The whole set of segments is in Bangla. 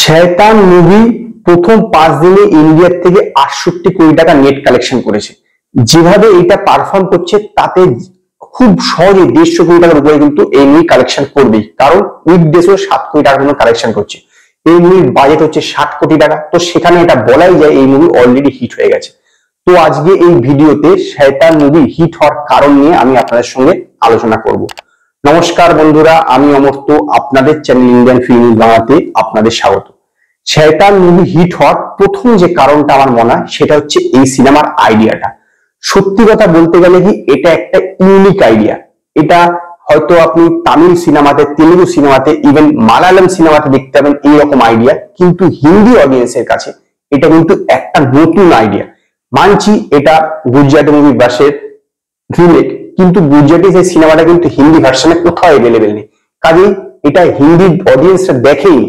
শয়তান মুভি প্রথম 5 দিনে ইন্ডিয়ার থেকে 68 কোটি টাকা নেট কালেকশন করেছে। যেভাবে এটা পারফর্ম করছে তাতে খুব সহজে 150 কোটি টাকার উপরে কিন্তু এই মুভি কালেকশন করবেই, কারণ উইকডেজও 7 কোটি টাকার মতো কালেকশন করছে। এই মুভির বাজেট হচ্ছে 60 কোটি টাকা, তো সেখানে এটা বলাই যায় এই মুভি অলরেডি হিট হয়ে গেছে। তো আজকে এই ভিডিওতে শয়তান মুভি হিট হওয়ার কারণ নিয়ে আমি আপনাদের সঙ্গে আলোচনা করব। নমস্কার বন্ধুরা, আমি অমর্ত্য, আপনাদের চ্যানেল ইন্ডিয়ান ফিল্ম নিউজ বাংলাতে আপনাদের স্বাগত। শয়তান মুভি হিট হওয়ার প্রথম যে কারণটা আমার মনে হয় সেটা হচ্ছে এই সিনেমার আইডিয়াটা। সত্যি কথা বলতে গেলে কি এটা একটা ইউনিক আইডিয়া। এটা হয়তো আপনি তামিল সিনেমাতে, তেলুগু সিনেমাতে, ইভেন মালায়ালাম সিনেমাতে দেখতে পাবেন এইরকম আইডিয়া, কিন্তু হিন্দি অডিয়েন্সের কাছে এটা কিন্তু একটা নতুন আইডিয়া। মানছি এটা গুজরাটি মুভি ভার্সের রিমেক, কিন্তু গুজরাটি সেই সিনেমাটা কিন্তু হিন্দি ভার্সনে কোথাও অ্যাভেলেবেল নেই, কাজেই এটা হিন্দি অডিয়েন্সরা দেখেনি।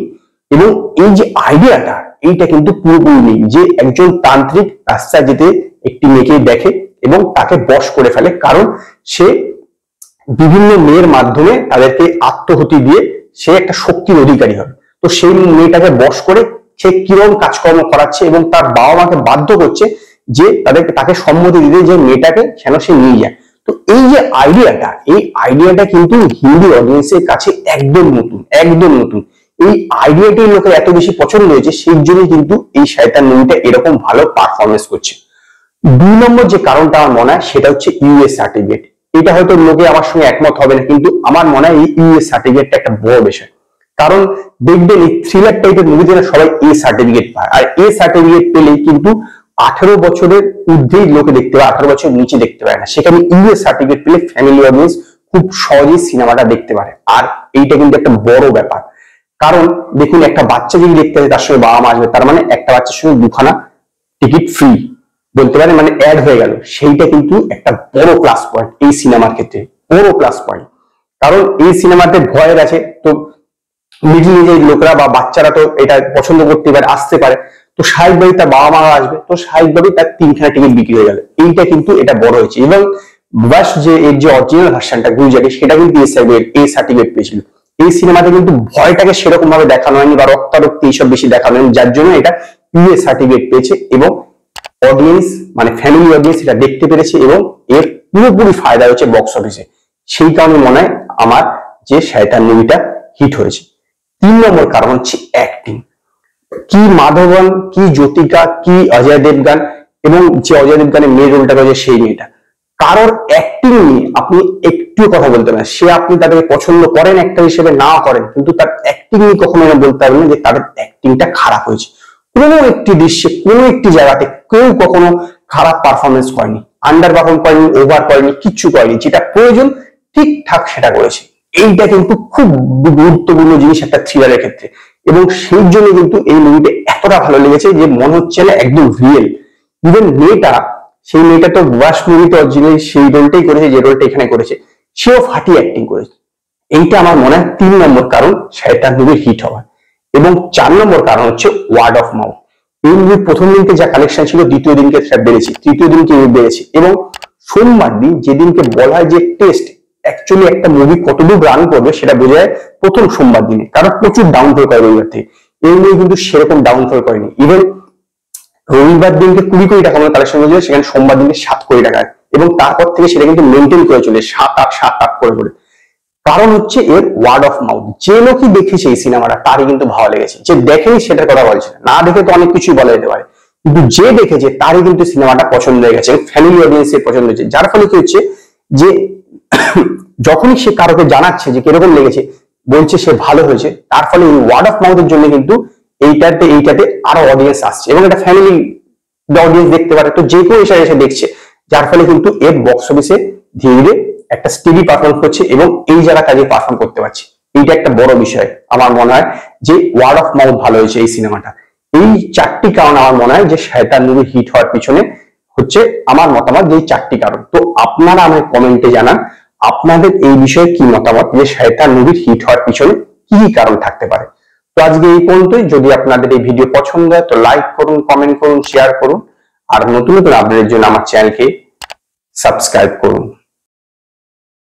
এবং এই যে আইডিয়াটা, এইটা কিন্তু পুরোপুরি নেই যে একজন তান্ত্রিক রাস্তায় যেতে একটি মেয়েকে দেখে এবং তাকে বশ করে ফেলে, কারণ সে বিভিন্ন মেয়ের মাধ্যমে তাদেরকে আত্মহুতি দিয়ে সে একটা শক্তির অধিকারী হবে। তো সেই মেয়েটাকে বশ করে সে কিরকম কাজকর্ম করাচ্ছে এবং তার বাবা মাকে বাধ্য করছে যে তাকে সম্মতি দিতে যে মেয়েটাকে যেন সে নিয়ে যায়। তো এই যে আইডিয়াটা, এই আইডিয়াটা কিন্তু হিন্দি অডিয়েন্সের কাছে একদম নতুন, একদম নতুন। এই আইডিয়াটি লোকের এত বেশি পছন্দ হয়েছে, সেই জন্য কিন্তু এই শয়তান মুভিটা এরকম ভালো পারফরমেন্স করছে। 2 নম্বর যে কারণটা আমার মনে হয় সেটা হচ্ছে ইউএস সার্টিফিকেট। এটা হয়তো লোকে আমার সঙ্গে একমত হবে না, কিন্তু আমার মনে হয় এই ইউএস সার্টিফিকেটটা একটা বড় বিষয়। কারণ দেখবেন এই থ্রিলার টাইপের মুভিতে সবাই এ সার্টিফিকেট পায়, আর এ সার্টিফিকেট পেলেই কিন্তু 18 বছরের ঊর্ধ্বেই লোকে দেখতে পায়, 18 বছরের নিচে দেখতে পায় না। সেখানে ইউএস সার্টিফিকেট পেলে ফ্যামিলি অডিয়েন্স খুব সহজেই সিনেমাটা দেখতে পারে, আর এইটা কিন্তু একটা বড় ব্যাপার। কারণ দেখুন, একটা বাচ্চা যদি দেখতে হয় তার সঙ্গে বাবা মা আসবে, তার মানে একটা বাচ্চার সঙ্গে 2খানা টিকিট ফ্রি বলতে পারেন, মানে অ্যাড হয়ে গেল। সেইটা কিন্তু একটা বড় প্লাস পয়েন্ট এই সিনেমার ক্ষেত্রে, বড় প্লাস পয়েন্ট। কারণ এই সিনেমাতে ভয়ের আছে, তো মিডিল এজের লোকরা বা বাচ্চারা তো এটা পছন্দ করতে পারে, আসতে পারে। তো স্বাভাবিকভাবেই তার বাবা মা আসবে, তো স্বাভাবিকভাবেই তার 3খানা টিকিট বিক্রি হয়ে গেল। এইটা কিন্তু এটা বড় হয়েছে। এবং বাস যে এর যে অরিজিনাল ভার্সনটা গুজরাটি, সেটা কিন্তু এ সার্টিফিকেট পেয়েছিল। এই সিনেমাতে কিন্তু ভয়টাকে সেরকম ভাবে দেখানো হয়নি বা রক্তারক্তি এইসব বেশি দেখানো হয়নি, যার জন্য এটা ইউএস সার্টিফিকেট পেয়েছে এবং অডিয়েন্স মানে ফ্যামিলি অডিয়েন্স এটা দেখতে পেরেছে এবং এর পুরোপুরি ফায়দা হচ্ছে বক্স অফিসে। সেই কারণে মনে হয় আমার যে শয়তান মুভিটা হিট হয়েছে। 3 নম্বর কারণ হচ্ছে অ্যাক্টিং। কি মাধবন, কি জ্যোতিকা, কি অজয় দেবগান, এবং যে অজয় দেবগানের মেয়ে রোলটা করেছে সেই মেয়েটা, কারোর অ্যাক্টিং নিয়ে আপনি একটু কথা বলতে পারেন। সে আপনি তাদেরকে পছন্দ করেন একটা হিসেবে, নাও করেন, কিন্তু তার অ্যাক্টিং নিয়ে কখনো বলতে পারবেন না যে তাদের অ্যাক্টিংটা খারাপ হয়েছে। কোনো একটি দৃশ্যে, কোনো একটি জায়গাতে কেউ কখনো খারাপ পারফরমেন্স করেনি, আন্ডার পারফর্ম করেনি, ওভার করেনি, কিচ্ছু করেনি। যেটা প্রয়োজন ঠিকঠাক সেটা করেছে। এইটা কিন্তু খুব গুরুত্বপূর্ণ জিনিস একটা থ্রিলারের ক্ষেত্রে, এবং সেই জন্য কিন্তু এই মুভিটা এতটা ভালো লেগেছে যে মনে হচ্ছে না একদম রিয়েল। ইভেন মেয়েটা, সেই মেয়েটা তো ওয়াশ মুভিতে অরিজিনালি সেই রোলটাই করেছে যে রোলটা এখানে করেছে, সেও ফাটিয়ে অ্যাক্টিং করেছে। এইটা আমার মনে হয় 3 নম্বর কারণ শয়তান মুভির হিট হওয়ার। এবং 4 নম্বর কারণ হচ্ছে ওয়ার্ড অফ মাউথ। এই মুভির প্রথম দিনকে যা কালেকশন ছিল, দ্বিতীয় দিনকে সেটা বেড়েছে, তৃতীয় দিনকে বেড়েছে, এবং সোমবার দিন যেদিনকে বলা হয় যে টেস্ট অ্যাকচুয়ালি একটা মুভি কতদূর রান করবে সেটা বোঝা যায় প্রথম সোমবার দিনে, কারণ প্রচুর ডাউনফল করে রবিবার থেকে। এই মুভি কিন্তু সেরকম ডাউনফল করেনি। ইভেন রবিবার দিনকে 20 কোটি টাকা মতো কালেকশন করেছিল, সেখানে সোমবার দিনকে 7 কোটি টাকা, এবং তারপর থেকে সেটা কিন্তু মেনটেন করে চলে 7-8 করে করে। কারণ হচ্ছে এর ওয়ার্ড অফ মাউথ। যে লোকই দেখেছে এই সিনেমাটা তারই কিন্তু ভালো লেগেছে, যে দেখেনি সেটার কথা বলছে না, দেখে তো অনেক কিছুই বলা যেতে পারে, কিন্তু যে দেখেছে তারই কিন্তু সিনেমাটা পছন্দ হয়ে গেছে, ফ্যামিলি অডিয়েন্সের পছন্দ হয়েছে। যার ফলে কি হচ্ছে যে যখনই সে কারোকে জানাচ্ছে যে কিরকম লেগেছে, বলছে সে ভালো হয়েছে, তার ফলে এই ওয়ার্ড অফ মাউথের জন্য কিন্তু এইটাতে আরো অডিয়েন্স আসছে, এবং এটা ফ্যামিলি অডিয়েন্স দেখতে পারে, তো যে কেউ এসে দেখছে, যার ফলে কিন্তু এর বক্স অফিসে ধীরে ধীরে একটা স্টেডি পারফর্ম করছে এবং এই যারা কাজে পারফর্ম করতে পারছে। এইটা একটা বড় বিষয় আমার মনে হয় যে ওয়ার্ড অফ মাউথ ভালো হয়েছে এই সিনেমাটা। এই 4টি কারণ আমার মনে হয় যে শয়তান মুভি হিট হওয়ার পিছনে হচ্ছে আমার মতামত, যে 4টি কারণ। তো আপনারা আমাকে কমেন্টে জানান আপনাদের এই বিষয়ে কি মতামত, যে শয়তান মুভির হিট হওয়ার পিছনে কি কি কারণ থাকতে পারে। তো আজকে এই পর্যন্তই। যদি আপনাদের এই ভিডিও পছন্দ হয় তো লাইক করুন, কমেন্ট করুন, শেয়ার করুন, আর নতুন নতুন আপডেটের জন্য আমার চ্যানেলকে সাবস্ক্রাইব করুন।